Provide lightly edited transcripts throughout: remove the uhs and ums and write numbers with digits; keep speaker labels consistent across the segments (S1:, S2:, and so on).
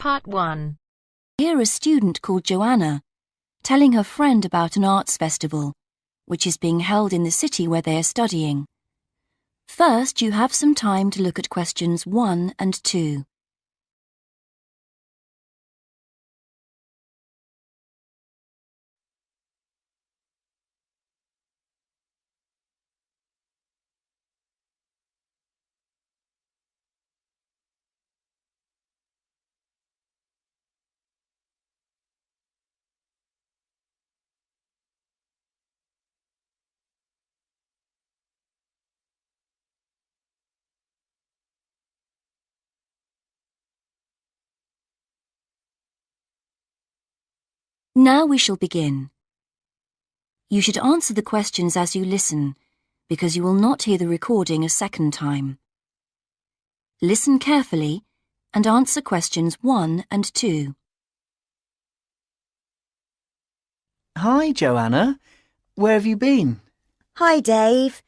S1: Part 1.
S2: Hear a student called Joanna telling her friend about an arts festival, which is being held in the city where they are studying. First, you have some time to look at questions 1 and 2. Now we shall begin. You should answer the questions as you listen, because you will not hear the recording a second time. Listen carefully and answer questions 1 and 2.
S3: Hi, Joanna. Where have you been?
S4: Hi, Dave.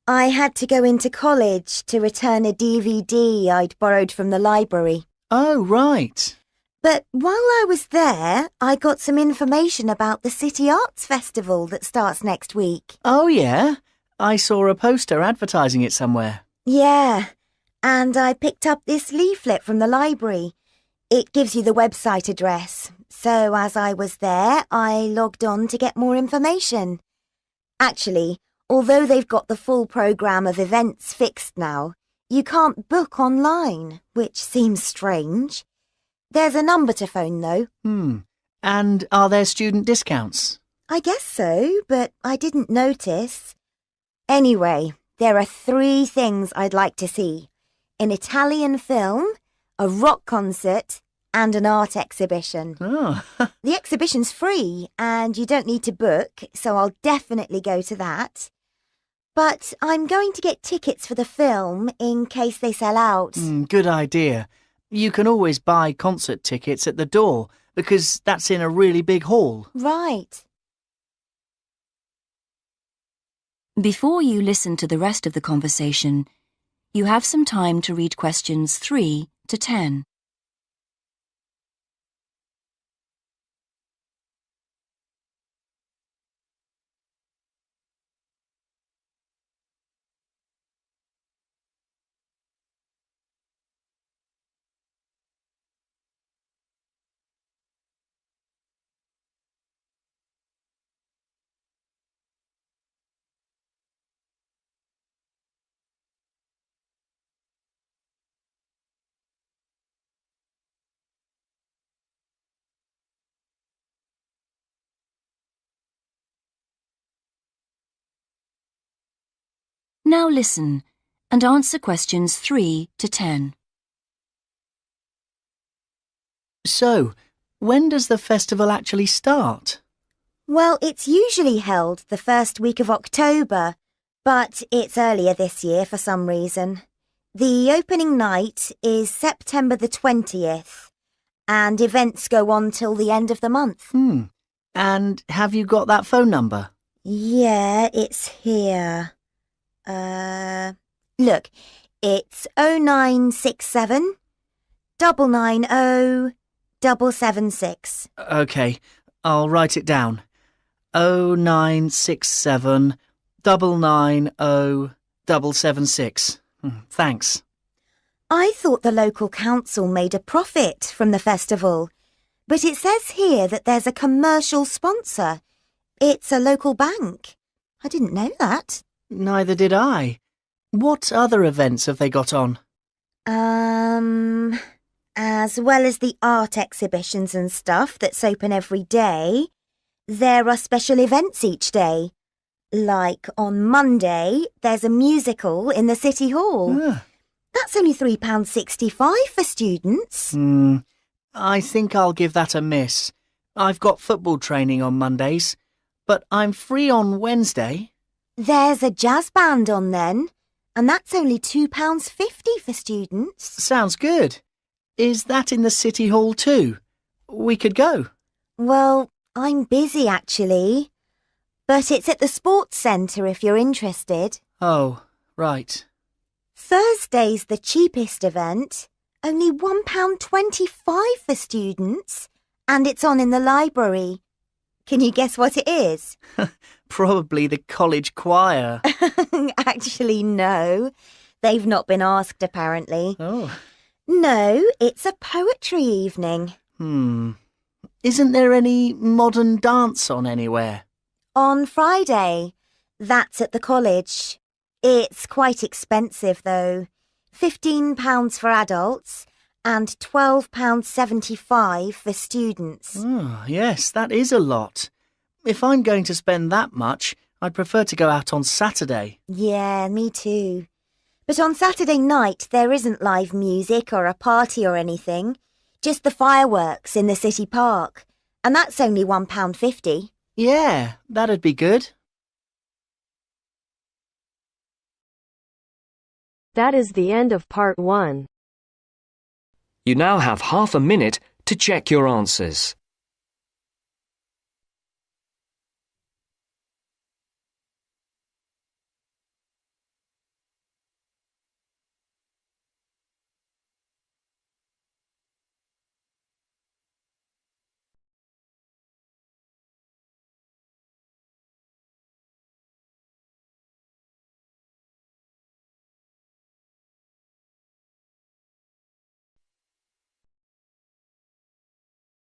S4: I had to go into college to return a DVD I'd borrowed from the library.
S3: Oh, right.
S4: But while I was there, I got some information about the City Arts Festival that starts next week.
S3: Oh, yeah? I saw a poster advertising it somewhere.
S4: Yeah, and I picked up this leaflet from the library. It gives you the website address. So as I was there, I logged on to get more information. Actually, although they've got the full programme of events fixed now, you can't book online, which seems strange. There's a number to phone, though.
S3: And are there student discounts?
S4: I guess so, but I didn't notice. Anyway, there are 3 things I'd like to see. An Italian film, a rock concert, and an art exhibition.
S3: Oh,
S4: The exhibition's free, and you don't need to book, so I'll definitely go to that. But I'm going to get tickets for the film in case they sell out.
S3: good idea. You can always buy concert tickets at the door because that's in a really big hall.
S4: Right.
S2: Before you listen to the rest of the conversation, you have some time to read questions 3 to 10. Now listen and answer questions 3 to 10.
S3: So, when does the festival actually start?
S4: Well, it's usually held the first week of October, but it's earlier this year for some reason. The opening night is September the 20th, and events go on till the end of the month.
S3: And have you got that phone number?
S4: Yeah, it's here. Look, it's 0967 990 776.
S3: OK, I'll write it down. 0967 990 776. Thanks.
S4: I thought the local council made a profit from the festival, but it says here that there's a commercial sponsor. It's a local bank. I didn't know that.
S3: Neither did I. What other events have they got on?
S4: As well as the art exhibitions and stuff that's open every day, there are special events each day. Like on Monday, there's a musical in the City Hall. That's only £3.65 for students.
S3: I think I'll give that a miss. I've got football training on Mondays, but I'm free on Wednesday.
S4: There's a jazz band on then, and that's only £2.50 for students.
S3: Sounds good. Is that in the City Hall too? We could go.
S4: Well, I'm busy actually, but it's at the sports centre if you're interested.
S3: Oh, right.
S4: Thursday's the cheapest event, Only £1.25 for students, and it's on in the library. Can you guess what it is?
S3: Probably the college choir.
S4: Actually, no. They've not been asked, apparently.
S3: Oh.
S4: No, it's a poetry evening.
S3: Isn't there any modern dance on anywhere?
S4: On Friday. That's at the college. It's quite expensive, though. £15 for adults and £12.75 for students.
S3: Oh, yes, that is a lot. If I'm going to spend that much, I'd prefer to go out on Saturday.
S4: Yeah, me too. But on Saturday night, there isn't live music or a party or anything. Just the fireworks in the city park. And that's only £1.50.
S3: Yeah, that'd be good.
S1: That is the end of part 1.
S5: You now have half a minute to check your answers.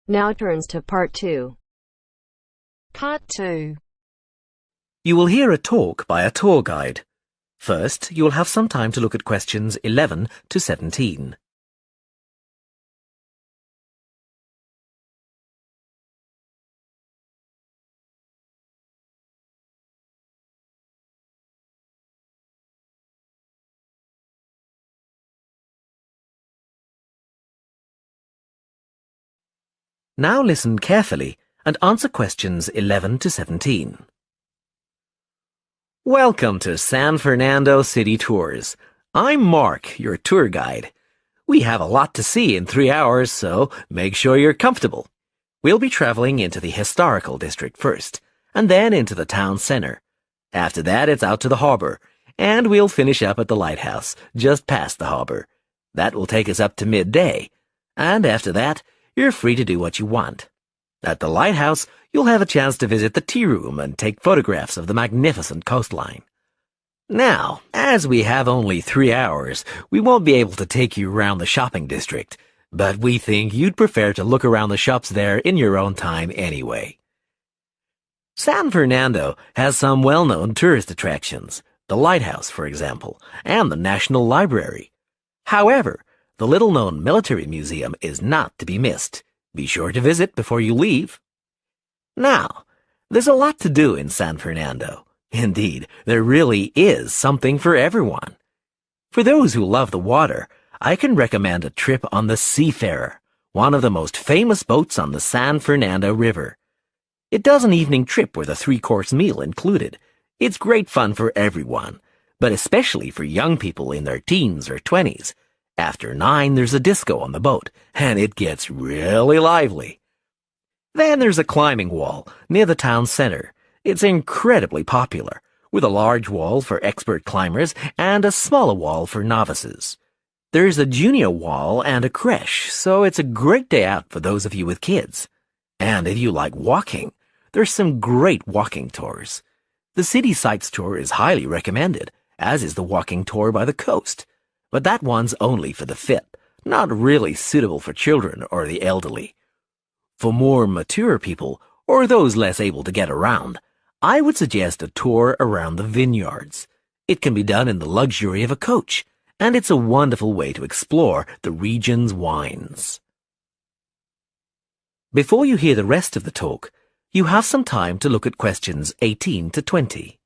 S1: Now turns to part 2. Part 2.
S6: You will hear a talk by a tour guide. First, you will have some time to look at questions 11 to 17. Now listen carefully and answer questions 11 to 17. Welcome to San Fernando City Tours. I'm Mark, your tour guide. We have a lot to see in 3 hours, so make sure you're comfortable. We'll be traveling into the historical district first, and then into the town center. After that, it's out to the harbor, and we'll finish up at the lighthouse, just past the harbor. That will take us up to midday, and after that, you're free to do what you want. At the lighthouse, you'll have a chance to visit the tea room and take photographs of the magnificent coastline. Now, as we have only 3 hours, we won't be able to take you around the shopping district, but we think you'd prefer to look around the shops there in your own time anyway. San Fernando has some well-known tourist attractions, the lighthouse, for example, and the National Library. However, the little-known military museum is not to be missed. Be sure to visit before you leave. Now, there's a lot to do in San Fernando. Indeed, there really is something for everyone. For those who love the water, I can recommend a trip on the Seafarer, one of the most famous boats on the San Fernando River. It does an evening trip with a 3-course meal included. It's great fun for everyone, but especially for young people in their teens or 20s. After 9, there's a disco on the boat, and it gets really lively. Then there's a climbing wall near the town center. It's incredibly popular, with a large wall for expert climbers and a smaller wall for novices. There's a junior wall and a creche, so it's a great day out for those of you with kids. And if you like walking, there's some great walking tours. The City Sights tour is highly recommended, as is the walking tour by the coast. But that one's only for the fit, not really suitable for children or the elderly. For more mature people, or those less able to get around, I would suggest a tour around the vineyards. It can be done in the luxury of a coach, and it's a wonderful way to explore the region's wines. Before you hear the rest of the talk, you have some time to look at questions 18 to 20.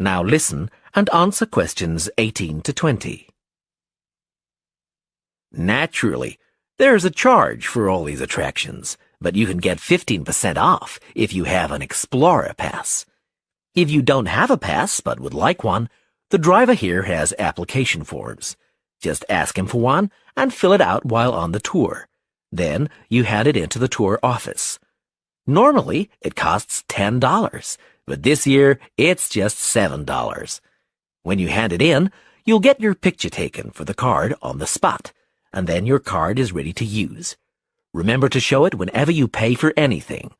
S6: Now listen and answer questions 18 to 20. Naturally, there's a charge for all these attractions, but you can get 15% off if you have an Explorer pass. If you don't have a pass but would like one, the driver here has application forms. Just ask him for one and fill it out while on the tour. Then you hand it into the tour office. Normally, it costs $10, but this year it's just $7. When you hand it in, you'll get your picture taken for the card on the spot, and then your card is ready to use. Remember to show it whenever you pay for anything.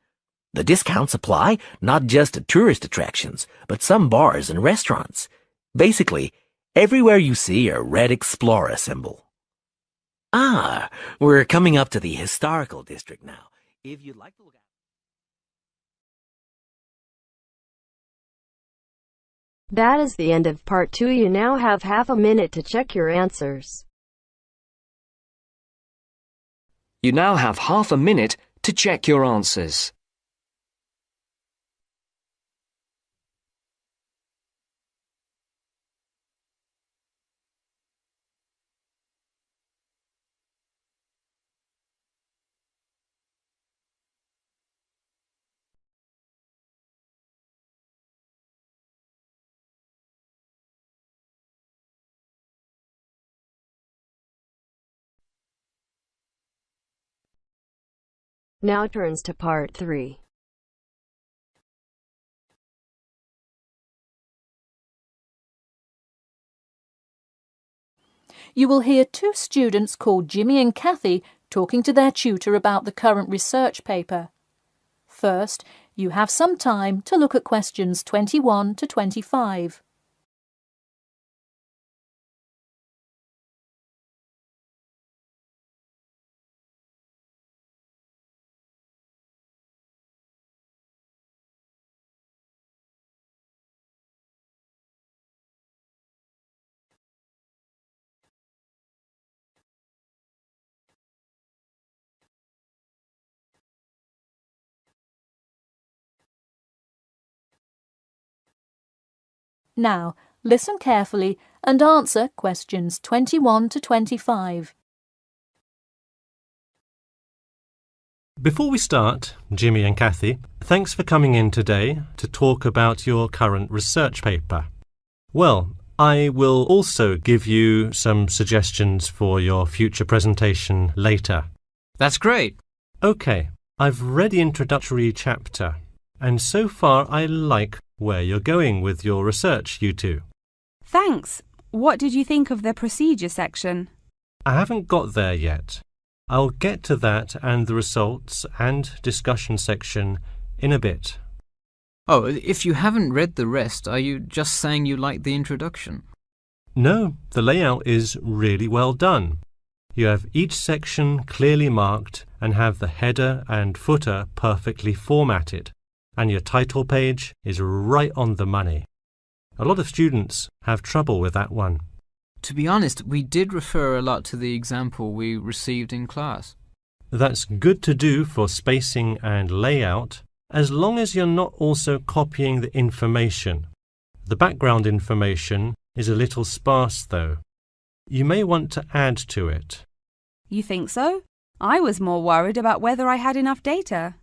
S6: The discounts apply not just to tourist attractions, but some bars and restaurants. Basically, everywhere you see a red Explorer symbol. Ah, we're coming up to the historical district now. If you'd like to look at...
S1: That is the end of part 2. You now have half a minute to check your answers.
S5: You now have half a minute to check your answers.
S1: Now turns to part 3.
S7: You will hear two students called Jimmy and Kathy talking to their tutor about the current research paper. First, you have some time to look at questions 21 to 25. Now, listen carefully and answer questions 21 to 25.
S8: Before we start, Jimmy and Kathy, thanks for coming in today to talk about your current research paper. Well, I will also give you some suggestions for your future presentation later.
S9: That's great.
S8: Okay, I've read the introductory chapter, and so far I like where you're going with your research, you two.
S10: Thanks. What did you think of the procedure section?
S8: I haven't got there yet. I'll get to that and the results and discussion section in a bit.
S9: Oh, if you haven't read the rest, are you just saying you like the introduction?
S8: No, the layout is really well done. You have each section clearly marked and have the header and footer perfectly formatted. And your title page is right on the money. A lot of students have trouble with that one.
S9: To be honest, we did refer a lot to the example we received in class.
S8: That's good to do for spacing and layout, as long as you're not also copying the information. The background information is a little sparse though. You may want to add to it.
S10: You think so? I was more worried about whether I had enough data.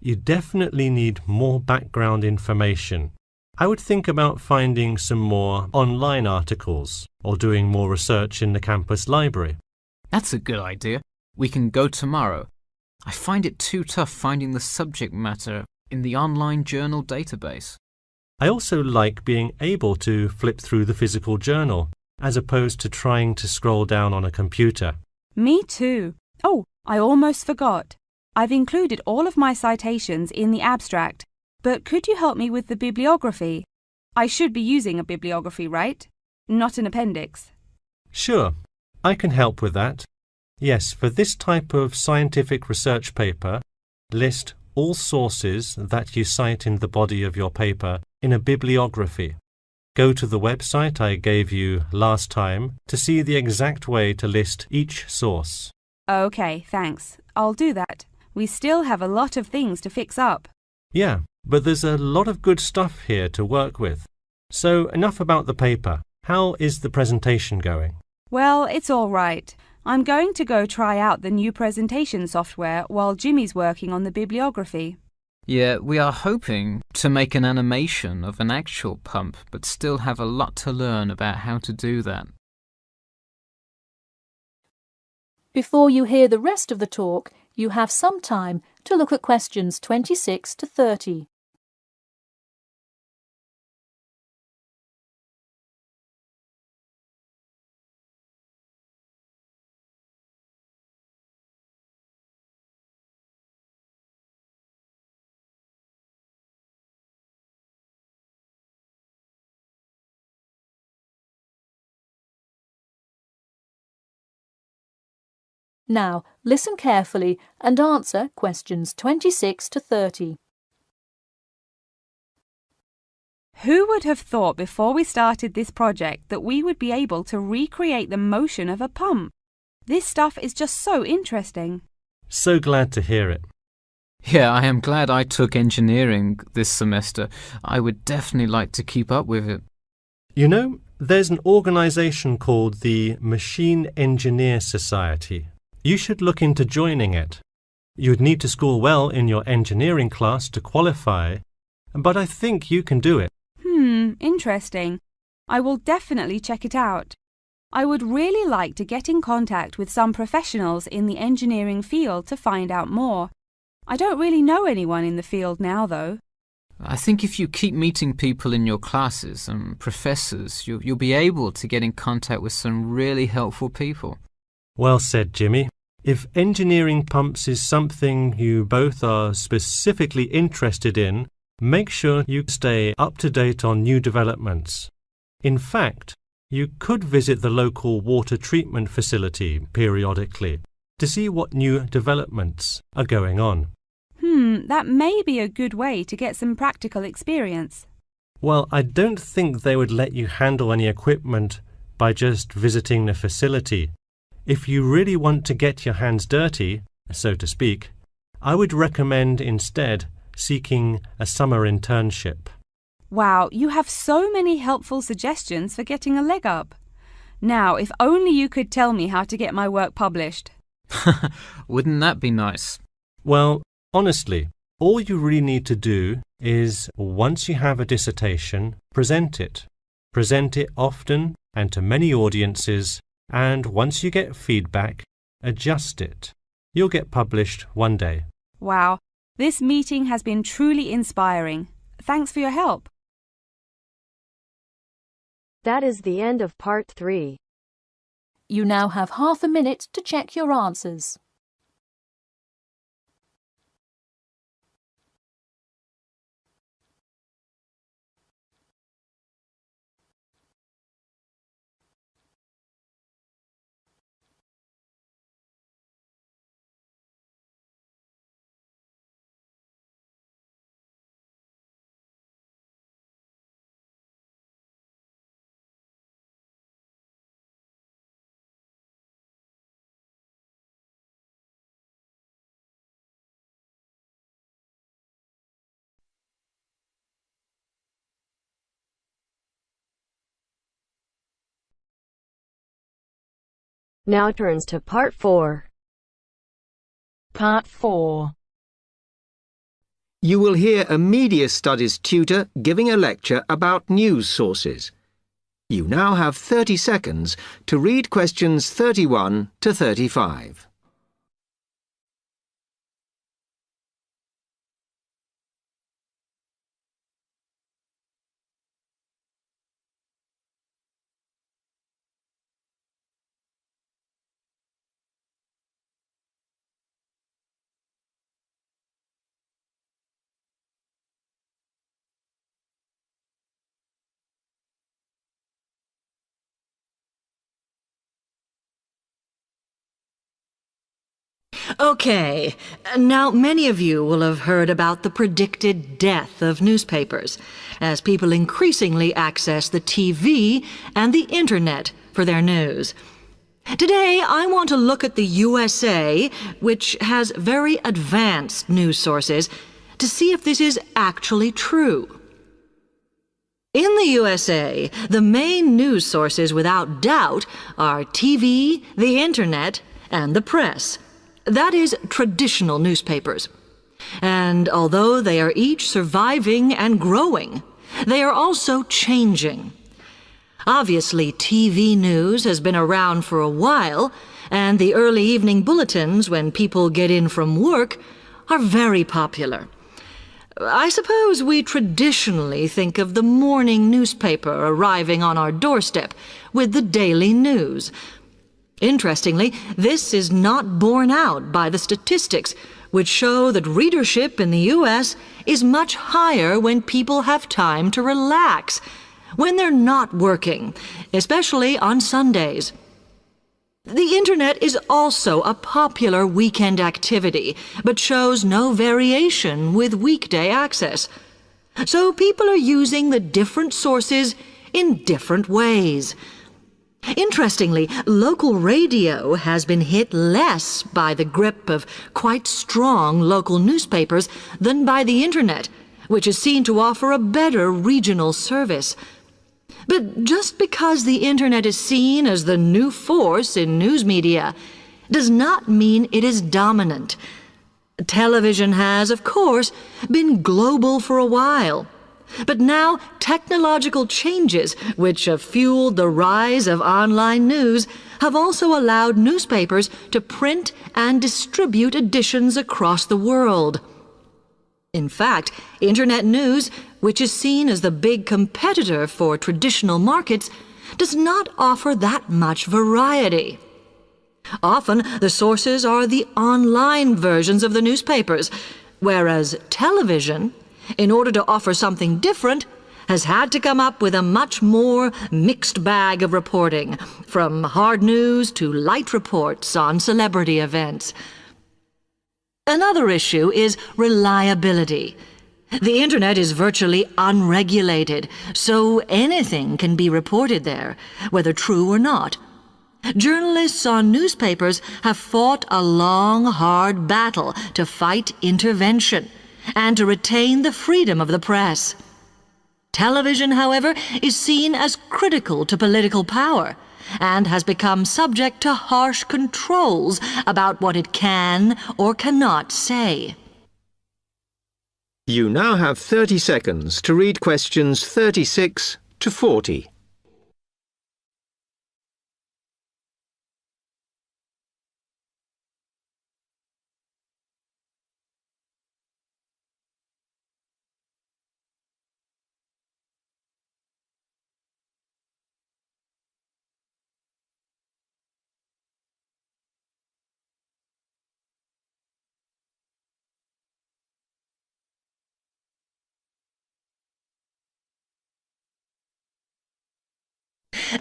S8: You definitely need more background information. I would think about finding some more online articles or doing more research in the campus library.
S9: That's a good idea. We can go tomorrow. I find it too tough finding the subject matter in the online journal database.
S8: I also like being able to flip through the physical journal as opposed to trying to scroll down on a computer.
S10: Me too. Oh, I almost forgot. I've included all of my citations in the abstract, but could you help me with the bibliography? I should be using a bibliography, right? Not an appendix.
S8: Sure, I can help with that. Yes, for this type of scientific research paper, list all sources that you cite in the body of your paper in a bibliography. Go to the website I gave you last time to see the exact way to list each source.
S10: Okay, thanks. I'll do that. We still have a lot of things to fix up.
S8: Yeah, but there's a lot of good stuff here to work with. So enough about the paper. How is the presentation going?
S10: Well, it's all right. I'm going to go try out the new presentation software while Jimmy's working on the bibliography.
S9: Yeah, we are hoping to make an animation of an actual pump, but still have a lot to learn about how to do that.
S7: Before you hear the rest of the talk, you have some time to look at questions 26 to 30. Now, listen carefully and answer questions 26 to 30.
S10: Who would have thought before we started this project that we would be able to recreate the motion of a pump? This stuff is just so interesting.
S8: So glad to hear it.
S9: Yeah, I am glad I took engineering this semester. I would definitely like to keep up with it.
S8: You know, there's an organisation called the Machine Engineer Society. You should look into joining it. You'd need to score well in your engineering class to qualify, but I think you can do it.
S10: Interesting. I will definitely check it out. I would really like to get in contact with some professionals in the engineering field to find out more. I don't really know anyone in the field now, though.
S9: I think if you keep meeting people in your classes and professors, you'll be able to get in contact with some really helpful people.
S8: Well said, Jimmy. If engineering pumps is something you both are specifically interested in, make sure you stay up to date on new developments. In fact, you could visit the local water treatment facility periodically to see what new developments are going on.
S10: That may be a good way to get some practical experience.
S8: Well, I don't think they would let you handle any equipment by just visiting the facility. If you really want to get your hands dirty, so to speak, I would recommend instead seeking a summer internship.
S10: Wow, you have so many helpful suggestions for getting a leg up. Now, if only you could tell me how to get my work published.
S9: Wouldn't that be nice?
S8: Well, honestly, all you really need to do is, once you have a dissertation, present it. Present it often and to many audiences, and once you get feedback, adjust it. You'll get published one day.
S10: Wow, this meeting has been truly inspiring. Thanks for your help.
S1: That is the end of part 3.
S7: You now have half a minute to check your answers.
S1: Now turns to part 4.
S11: Part 4.
S12: You will hear a media studies tutor giving a lecture about news sources. You now have 30 seconds to read questions 31 to 35.
S11: Okay, now many of you will have heard about the predicted death of newspapers, as people increasingly access the TV and the internet for their news. Today, I want to look at the USA, which has very advanced news sources, to see if this is actually true. In the USA, the main news sources without doubt are TV, the Internet, and the press. That is, traditional newspapers. And although they are each surviving and growing, they are also changing. Obviously, TV news has been around for a while, and the early evening bulletins when people get in from work are very popular. I suppose we traditionally think of the morning newspaper arriving on our doorstep with the daily news. Interestingly, this is not borne out by the statistics, which show that readership in the U.S. is much higher when people have time to relax, when they're not working, especially on Sundays. The Internet is also a popular weekend activity, but shows no variation with weekday access. So people are using the different sources in different ways. Interestingly, local radio has been hit less by the grip of quite strong local newspapers than by the Internet, which is seen to offer a better regional service. But just because the Internet is seen as the new force in news media does not mean it is dominant. Television has, of course, been global for a while. But now technological changes, which have fueled the rise of online news, have also allowed newspapers to print and distribute editions across the world. In fact, Internet news, which is seen as the big competitor for traditional markets, does not offer that much variety. Often, the sources are the online versions of the newspapers, whereas television, in order to offer something different, has had to come up with a much more mixed bag of reporting, from hard news to light reports on celebrity events. Another issue is reliability. The Internet is virtually unregulated, so anything can be reported there, whether true or not. Journalists on newspapers have fought a long, hard battle to fight intervention and to retain the freedom of the press. Television, however, is seen as critical to political power and has become subject to harsh controls about what it can or cannot say.
S12: You now have 30 seconds to read questions 36 to 40.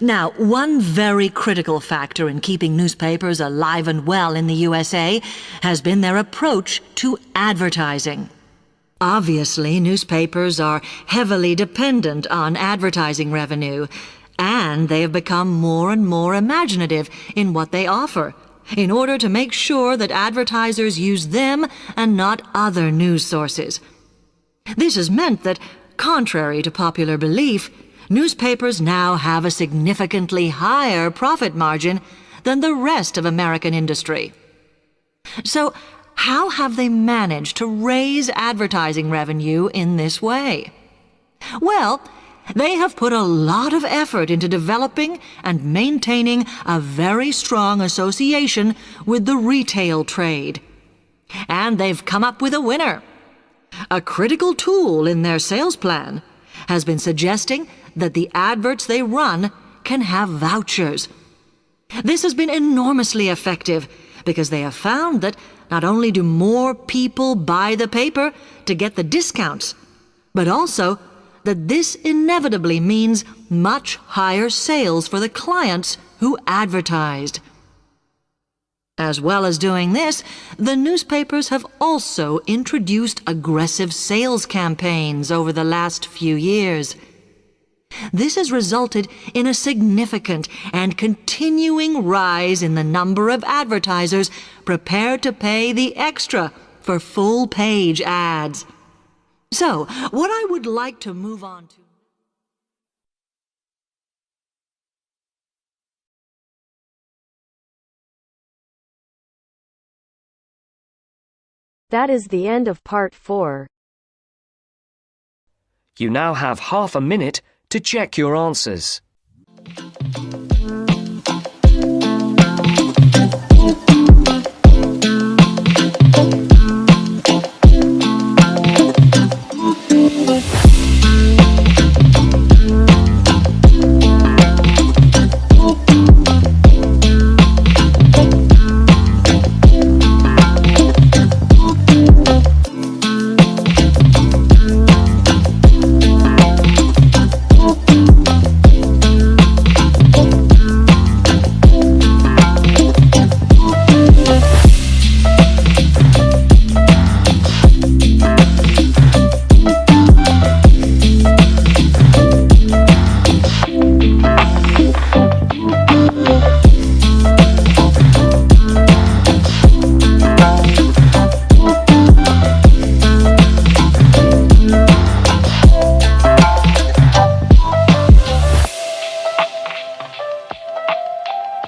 S11: Now, one very critical factor in keeping newspapers alive and well in the USA has been their approach to advertising. Obviously, newspapers are heavily dependent on advertising revenue, and they have become more and more imaginative in what they offer, in order to make sure that advertisers use them and not other news sources. This has meant that, contrary to popular belief, newspapers now have a significantly higher profit margin than the rest of American industry. So, how have they managed to raise advertising revenue in this way? Well, they have put a lot of effort into developing and maintaining a very strong association with the retail trade. And they've come up with a winner. A critical tool in their sales plan has been suggesting that the adverts they run can have vouchers. This has been enormously effective because they have found that not only do more people buy the paper to get the discounts, but also that this inevitably means much higher sales for the clients who advertised. As well as doing this, the newspapers have also introduced aggressive sales campaigns over the last few years. This has resulted in a significant and continuing rise in the number of advertisers prepared to pay the extra for full-page ads. So, what I would like to move on to
S1: That is the end of part 4.
S5: You now have half a minute to check your answers.